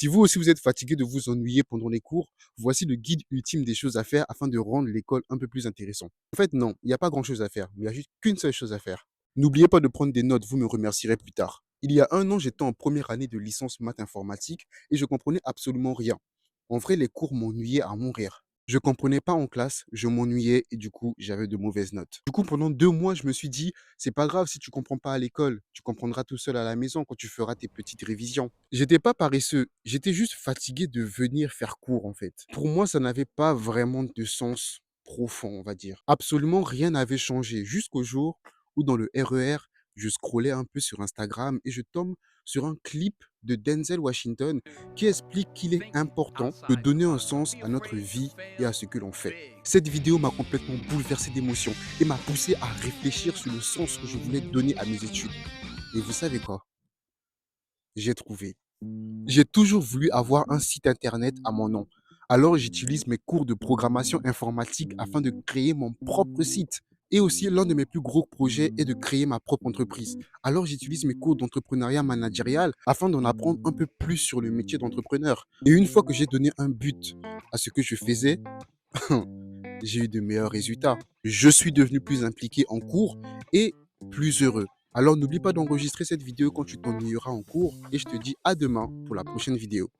Si vous aussi vous êtes fatigué de vous ennuyer pendant les cours, voici le guide ultime des choses à faire afin de rendre l'école un peu plus intéressante. En fait, non, il n'y a pas grand-chose à faire, mais il y a juste qu'une seule chose à faire. N'oubliez pas de prendre des notes, vous me remercierez plus tard. Il y a un an, j'étais en première année de licence maths informatique et je comprenais absolument rien. En vrai, les cours m'ennuyaient à mourir. Je comprenais pas en classe, je m'ennuyais et du coup, j'avais de mauvaises notes. Du coup, pendant 2 mois, je me suis dit, c'est pas grave si tu comprends pas à l'école, tu comprendras tout seul à la maison quand tu feras tes petites révisions. J'étais pas paresseux, j'étais juste fatigué de venir faire cours en fait. Pour moi, ça n'avait pas vraiment de sens profond, on va dire. Absolument rien n'avait changé jusqu'au jour où dans le RER, je scrollais un peu sur Instagram et je tombe sur un clip de Denzel Washington qui explique qu'il est important de donner un sens à notre vie et à ce que l'on fait. Cette vidéo m'a complètement bouleversé d'émotions et m'a poussé à réfléchir sur le sens que je voulais donner à mes études. Et vous savez quoi? J'ai trouvé. J'ai toujours voulu avoir un site internet à mon nom. Alors j'utilise mes cours de programmation informatique afin de créer mon propre site. Et aussi, l'un de mes plus gros projets est de créer ma propre entreprise. Alors j'utilise mes cours d'entrepreneuriat managérial afin d'en apprendre un peu plus sur le métier d'entrepreneur. Et une fois que j'ai donné un but à ce que je faisais, j'ai eu de meilleurs résultats. Je suis devenu plus impliqué en cours et plus heureux. Alors n'oublie pas d'enregistrer cette vidéo quand tu t'ennuieras en cours et je te dis à demain pour la prochaine vidéo.